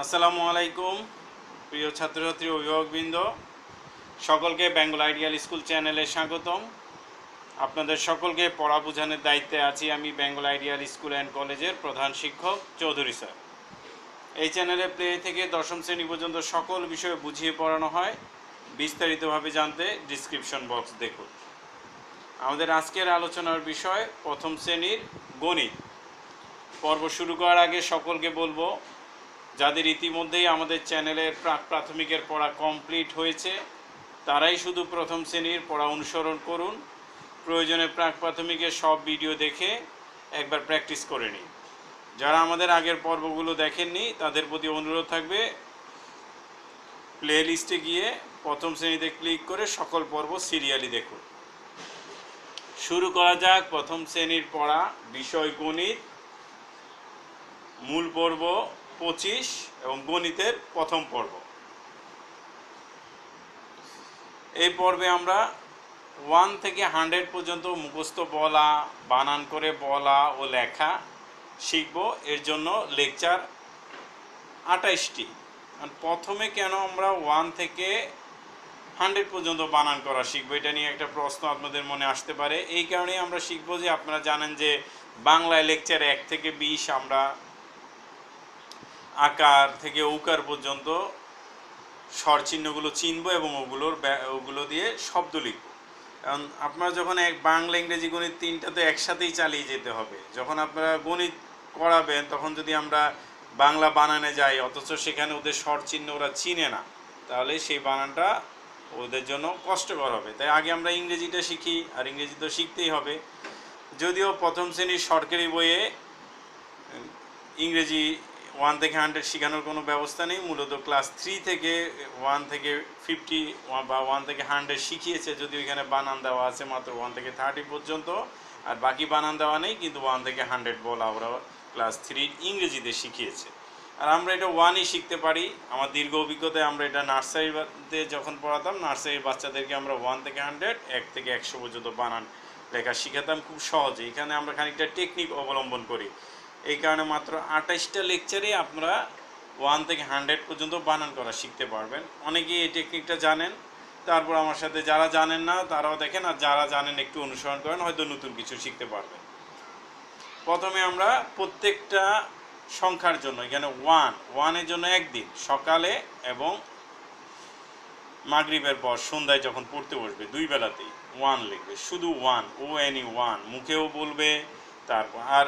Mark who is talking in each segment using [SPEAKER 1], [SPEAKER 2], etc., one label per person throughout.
[SPEAKER 1] আসসালামু আলাইকুম প্রিয় ছাত্রছাত্রী অভিভাবকবৃন্দ, সকলকে বেঙ্গল আইডিয়াল স্কুল চ্যানেলে স্বাগতম। আপনাদের সকলকে পড়া বোঝানোর দায়িত্বে আছি আমি বেঙ্গল আইডিয়াল স্কুল অ্যান্ড কলেজের প্রধান শিক্ষক চৌধুরী স্যার। এই চ্যানেলে প্লে থেকে দশম শ্রেণী পর্যন্ত সকল বিষয়ে বুঝিয়ে পড়ানো হয়। বিস্তারিতভাবে জানতে ডিসক্রিপশন বক্স দেখুন। আমাদের আজকের আলোচনার বিষয় প্রথম শ্রেণীর গণিত। পর্ব শুরু করার আগে সকলকে বলবো, যাদের ইতিমধ্যেই আমাদের চ্যানেলের প্রাথমিকের পড়া কমপ্লিট হয়েছে তারাই শুধু প্রথম শ্রেণীর পড়া অনুসরণ করুন। প্রয়োজনে প্রাথমিকের সব ভিডিও দেখে একবার প্র্যাকটিস করে নিন। যারা আমাদের আগের পর্বগুলো দেখেননি তাদের প্রতি অনুরোধ থাকবে, প্লে লিস্টে গিয়ে প্রথম শ্রেণীতে ক্লিক করে সকল পর্ব সিরিয়ালি দেখুন। শুরু করা যাক প্রথম শ্রেণীর পড়া, বিষয় গণিত, মূল পর্ব 25 এবং গণিতের প্রথম পর্ব। এই পর্বে আমরা 1 থেকে 100 পর্যন্ত মুখস্থ বলা, বানান করে বলা ও লেখা শিখব। এর জন্য লেকচার 28টি। প্রথমে কেন আমরা 1 থেকে 100 পর্যন্ত বানান করা শিখব, এটা নিয়ে একটা প্রশ্ন আপনাদের মনে আসতে পারে। এই কারণেই আমরা শিখব যে আপনারা জানেন যে বাংলায় লেকচার 1 থেকে 20 আমরা আকার থেকে ঔকার পর্যন্ত স্বর চিহ্নগুলো চিনব এবং ওগুলো দিয়ে শব্দ লিখব। কারণ আপনারা যখন বাংলা ইংরেজি গণিত তিনটাতে একসাথেই চালিয়ে যেতে হবে। যখন আপনারা গণিত করাবেন তখন যদি আমরা বাংলা বানানে যাই অথচ সেখানে ওদের স্বর চিহ্ন ওরা চিনে না, তাহলে সেই বানানটা ওদের জন্য কষ্টকর হবে। তাই আগে আমরা ইংরেজিটা শিখি, আর ইংরেজি তো শিখতেই হবে। যদিও প্রথম শ্রেণীর সরকারি বইয়ে ইংরেজি 1 থেকে 100 শেখানোর কোনো ব্যবস্থা নেই। মূলত ক্লাস 3 থেকে 1 থেকে 50 বা 1 থেকে 100 শিখিয়েছে, যদিও এখানে বানান দেওয়া আছে মাত্র 1 থেকে 30 পর্যন্ত, আর বাকি বানান দেওয়া নেই। কিন্তু 1 থেকে 100 বলা ওরা ক্লাস 3 ইংরেজিতে শিখিয়েছে। আর আমরা এটা 1ই শিখতে পারি। আমার দীর্ঘ অভিজ্ঞতায় আমরা এটা নার্সারিতে যখন পড়াতাম, নার্সারির বাচ্চাদেরকে আমরা 1 থেকে 100, 1 থেকে 100 পর্যন্ত বানান লেখা শিখাতাম খুব সহজে। এখানে আমরা খানিকটা টেকনিক অবলম্বন করি। এই কারণে মাত্র 28টা লেকচারে আপনারা 1 থেকে 100 পর্যন্ত বানান করা শিখতে পারবেন। অনেকেই এই টেকনিকটা জানেন, তারপর আমার সাথে যারা জানেন না তারাও দেখেন, আর যারা জানেন একটু অনুসরণ করেন, হয়তো নতুন কিছু শিখতে পারবেন। প্রথমে আমরা প্রত্যেকটা সংখ্যার জন্য এখানে 1-এর জন্য একদিন সকালে এবং মাগরিবের পর সন্ধ্যায় যখন পড়তে বসবে দুই বেলাতেই 1 লিখবে, শুধু 1 মুখেও বলবে। তারপর আর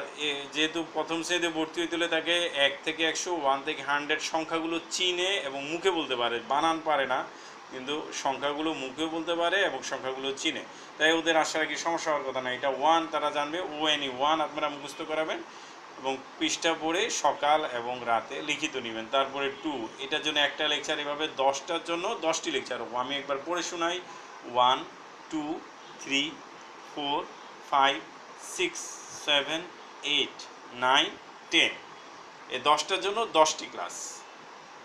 [SPEAKER 1] যেহেতু প্রথম শ্রেণীতে ভর্তি হইতে হলে তাকে 1 থেকে 100, 1 থেকে 100 সংখ্যাগুলো চিনে এবং মুখে বলতে পারে, বানান পারে না কিন্তু সংখ্যাগুলো মুখেও বলতে পারে এবং সংখ্যাগুলো চিনে। তাই ওদের আশা রাখি সমস্যা হওয়ার কথা না। এটা 1 তারা জানবে, ONE আপনারা মুখস্থ করাবেন এবং পৃষ্ঠা পড়ে সকাল এবং রাতে লিখিত নেবেন। তারপরে 2, এটার জন্য একটা লেকচার, এভাবে 10টার জন্য 10টি লেকচার হবো। আমি একবার পড়ে শোনাই। 1, 2, 3, 4, 5, 6, 7, 8, 9, 10। এই 10টার জন্য 10টি ক্লাস।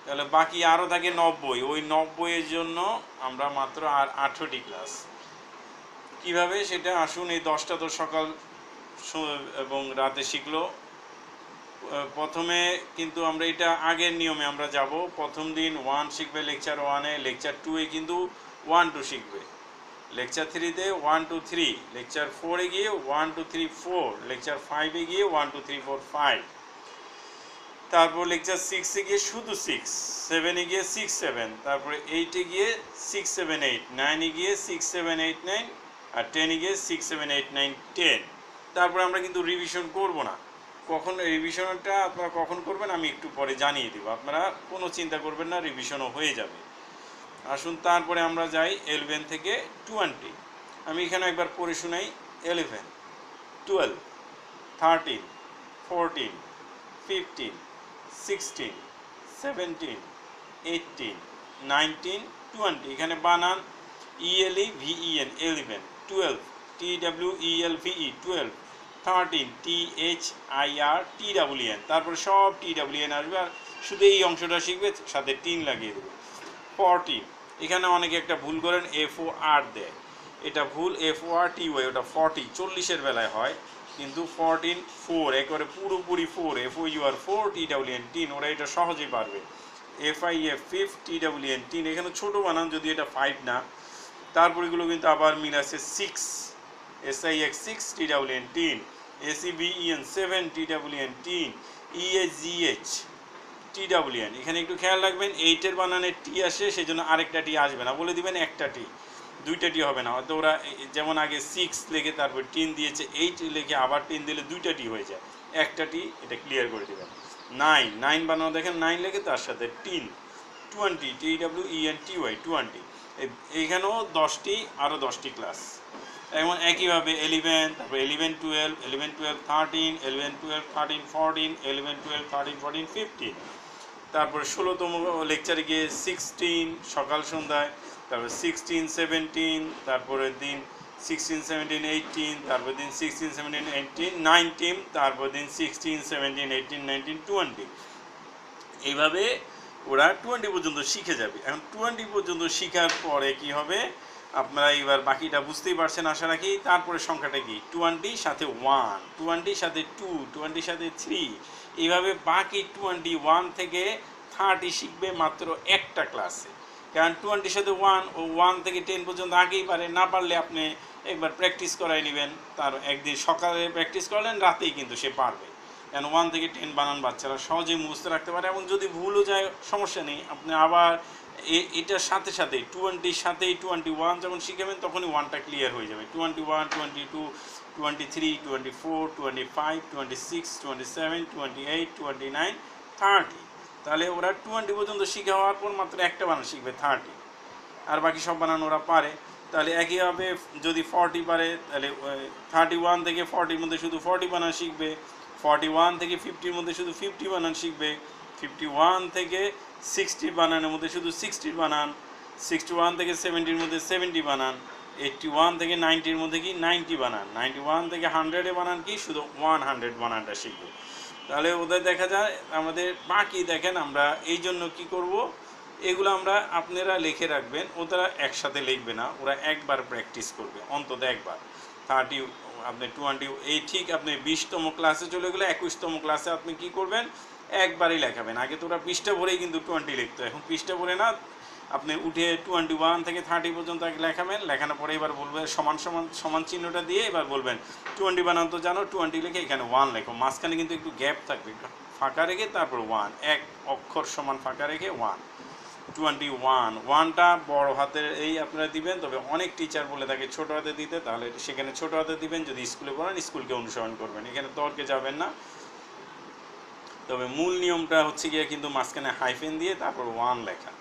[SPEAKER 1] তাহলে বাকি আরও থাকে 90। ওই 90-এর জন্য আমরা মাত্র আর 18টি ক্লাস। কিভাবে সেটা আসুন, এই 10টা তো সকাল এবং রাতে শিখলো। প্রথমে কিন্তু আমরা এটা আগের নিয়মে আমরা যাব। প্রথম দিন 1 শিখবে লেকচার 1-এ, লেকচার 2-এ কিন্তু 1, 2 শিখবে, লেকচার 3-তে 1, 2, 3, লেকচার 4-এ গিয়ে 1, 2, 3, 4, লেকচার 5-এ গিয়ে 1, 2, 3, 4, 5, তারপর লেকচার 6-এ গিয়ে শুধু 6, 7-এ গিয়ে 6, 7, তারপরে 8-এ গিয়ে 6, 7, 8, 9-এ গিয়ে 6, 7, 8, 9, আর 10-এ গিয়ে 6, 7, 8, 9, 10। তারপরে আমরা কিন্তু রিভিশন করব না। কখন রিভিশনটা আপনারা কখন করবেন আমি একটু পরে জানিয়ে দেব, আপনারা কোনো চিন্তা করবেন না, রিভিশনও হয়ে যাবে। আসুন তারপরে আমরা যাই 11 থেকে 20। আমি এখানে একবার পড়ে শোনাই। 11, 12, 13, 14, 15, 16, 17, 18, 19, 20। এখানে বানান ELEVEN 11, 12 TWELVE 12, 13 THIRTEEN, তারপরে সব TWN আসবে, আর শুধু এই অংশটা শিখবে, সাথে 3 লাগিয়ে দেবে। 14, এখানে অনেকে একটা ভুল করেন, FOR দেয়, এটা ভুল, FORTY, ওটা 40, 40-এর বেলায় হয়। কিন্তু 14 4 একেবারে পুরোপুরি 4 FOUR 4 TWN 10 ওরা এটা সহজেই পারবে। FIF 5 TWN 10 এখানে ছোট বানান যদি এটা 5 না, তারপরে এগুলো কিন্তু আবার মিল আছে 6 SIX 6 TWN 10 ACBEN 7 TWN 10 EHGH TWN। এখানে একটু খেয়াল রাখবেন 8-এর বানানে টি আসে, সেজন্য আরেকটা টি আসবে না, বলে দিবেন একটা টি, দুইটা টি হবে না। হয়তো ওরা যেমন আগে 6 লিখে তারপর 10 দিয়েছে, 8 লিখে আবার 10 দিলে দুইটা টি হয়ে যায়, একটা টি, এটা ক্লিয়ার করে দেবেন। 9 বানানো দেখেন 9 লিখে তার সাথে 10 20 TWENTY 20। এইখানেও 10টি, আরও 10টি ক্লাস। এবং একইভাবে 11, তারপর 11 12 11 12 13 11 12 13 14 11 12 13 14 15। তারপরে 16তম লেকচারে গিয়ে 16 সকাল সন্ধ্যায়, তারপর 16 17, তারপরের দিন 16 17 18, তারপর দিন 16 17 18 19, তারপর দিন 16 17 18 19 20। এইভাবে ওরা 20 পর্যন্ত শিখে যাবে। এখন 20 পর্যন্ত শেখার পরে কি হবে আপনারা এবার বাকিটা বুঝতেই পারছেন আশা রাখি। তারপরে সংখ্যাটা কি 20 সাথে 1, 20 সাথে 2, 20 সাথে 3, এইভাবে বাকি 21 থেকে 30 শিখবে মাত্র একটা ক্লাসে। কারণ 20 সাথে 1 ও 1 থেকে 10 পর্যন্ত আগেই পারে, না পারলে আপনি একবার প্র্যাকটিস করাই নেবেন, তার একদিন সকালে প্র্যাকটিস করলেন, রাতেই কিন্তু সে পারবে। কারণ 1 থেকে 10 বানান বাচ্চারা সহজেই মুখস্থ রাখতে পারে, এবং যদি ভুলও যায় সমস্যা নেই, আপনি আবার এটার সাথে সাথে 20 সাথেই 21 যখন শিখাবেন তখনই 1টা ক্লিয়ার হয়ে যাবে। 21 22 23 24 25 26 27 28 29 30। তাহলে ওরা 20 পর্যন্ত শিখে হওয়ার পর মাত্র একটা বানান শিখবে 30, আর বাকি সব বানান ওরা পারে। তাহলে একইভাবে যদি 40 পারে, তাহলে 31 থেকে 40-র মধ্যে শুধু 40 বানান শিখবে, 41 থেকে 50-র মধ্যে শুধু 50 বানান শিখবে, 51 থেকে 60 বানানের মধ্যে শুধু 60 বানান, 61 থেকে 70-র মধ্যে 70 বানান, 81 থেকে 90-র মধ্যে কি 90 বানান, 91 থেকে 100-এ বানান কি শুধু 100 বানানটা শিখবে। তাহলে ওদের দেখা যায় আমাদের বাকি দেখেন আমরা এই জন্য কি করব, এগুলো আমরা আপনারা লিখে রাখবেন, ওরা একসাথে লিখবে না, ওরা একবার প্র্যাকটিস করবে, অন্তত একবার। 30 আপনি 20 এই ঠিক আপনি 20তম ক্লাসে চলে গেলে 21তম ক্লাসে আপনি কি করবেন, একবারই লেখাবেন। আগে তো ওরা পৃষ্ঠা ভরেই কিন্তু 20 লিখতো, এখন পৃষ্ঠা ভরে না, আপনি উঠে 21 থেকে 30 পর্যন্ত আগে লেখাবেন, লেখানোর পরে এবার বলবেন সমান চিহ্নটা দিয়ে এবার বলবেন 20 বানান তো জানো, 20 লিখে এখানে 1 লেখো, মাঝখানে কিন্তু একটু গ্যাপ থাকবে, ফাঁকা রেখে তারপর 1, এক অক্ষর সমান ফাঁকা রেখে 1 21। 1টা বড় হাতের এই আপনারা দিবেন, তবে অনেক টিচার বলে থাকে ছোট হাতে দিতে, তাহলে সেখানে ছোট হাতে দিবেন। যদি স্কুলে পড়েন স্কুলকে অনুসরণ করবেন, এখানে তর্কে যাবেন না। তবে মূল নিয়মটা হচ্ছে গিয়ে কিন্তু মাঝখানে হাইফেন দিয়ে তারপর 1 লেখা।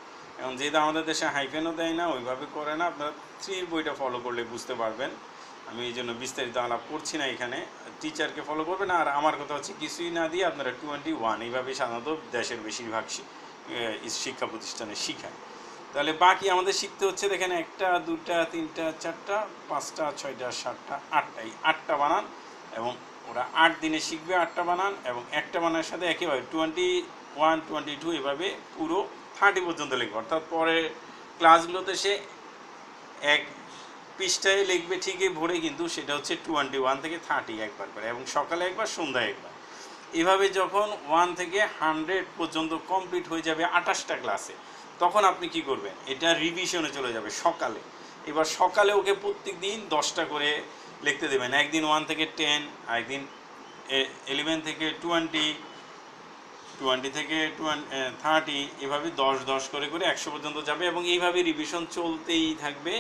[SPEAKER 1] এখন যেহেতু আমাদের দেশে হাইফেনও দেয় না, ওইভাবে করে না, আপনারা 3-র বইটা ফলো করলে বুঝতে পারবেন। আমি এই জন্য বিস্তারিত আলাপ করছি না, এখানে টিচারকে ফলো করবেন। আর আমার কথা হচ্ছে কিছুই না দিয়ে আপনারা 21 এইভাবেই সাধারণত দেশের বেশিরভাগ শিক্ষা প্রতিষ্ঠানে শিখায়। তাহলে বাকি আমাদের শিখতে হচ্ছে দেখেন 1টা 2টা 3টা 4টা 5টা 6টা 7টা 8টা, এই 8টা বানান, এবং ওরা 8 দিনে শিখবে 8টা বানান, এবং একটা বানানের সাথে একেবারে 21 22 এভাবে পুরো 30 পর্যন্ত লিখবে। অর্থাৎ পরে ক্লাসগুলোতে সে এক পৃষ্ঠায় লিখবে ঠিকই ভরে, কিন্তু সেটা হচ্ছে 21 থেকে 30 একবার করে, এবং সকালে একবার সন্ধ্যায় একবার। এভাবে যখন 1 থেকে 100 পর্যন্ত কমপ্লিট হয়ে যাবে 28টা ক্লাসে, তখন আপনি কি করবেন, এটা রিভিশনে চলে যাবে সকালে। এবার সকালে ওকে প্রত্যেক দিন 10টা করে লিখতে দেবেন, একদিন 1 থেকে 10, আরেকদিন 11 থেকে 20, 20 থেকে 30, এভাবে 10 10 করে করে 100 পর্যন্ত যাবে, এবং এইভাবে রিভিশন চলতেই থাকবে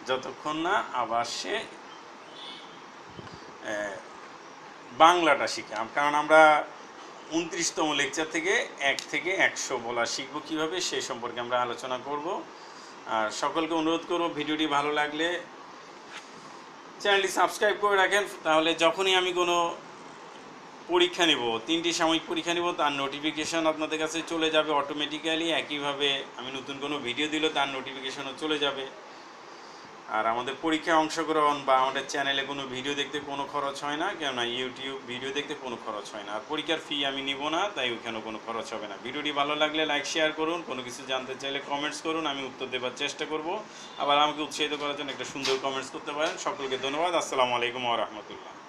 [SPEAKER 1] যতক্ষণ না আবার সে বাংলাটা শিখে। কারণ আমরা 29তম লেকচার থেকে 1 থেকে 100 বলা শিখব কীভাবে, সে সম্পর্কে আমরা আলোচনা করব। আর সকলকে অনুরোধ করব ভিডিওটি ভালো লাগলে চ্যানেলটি সাবস্ক্রাইব করে রাখেন, তাহলে যখনই আমি কোনো পরীক্ষা নিব, 3টি সাময়িক পরীক্ষা নিব, তার নোটিফিকেশান আপনাদের কাছে চলে যাবে অটোমেটিক্যালি। একইভাবে আমি নতুন কোনো ভিডিও দিলে তার নোটিফিকেশানও চলে যাবে। আর আমাদের পরীক্ষায় অংশগ্রহণ বা আমাদের চ্যানেলে কোনো ভিডিও দেখতে কোনো খরচ হয় না, কেননা ইউটিউব ভিডিও দেখতে কোনো খরচ হয় না। আর পরীক্ষার ফি আমি নিব না, তাই ওইখানেও কোনো খরচ হবে না। ভিডিওটি ভালো লাগলে লাইক শেয়ার করুন, কোনো কিছু জানতে চাইলে কমেন্টস করুন, আমি উত্তর দেওয়ার চেষ্টা করব। আবার আমাকে উৎসাহিত করার জন্য একটা সুন্দর কমেন্টস করতে পারেন। সকলকে ধন্যবাদ। আসসালামু আলাইকুম ওয়া রাহমাতুল্লাহ।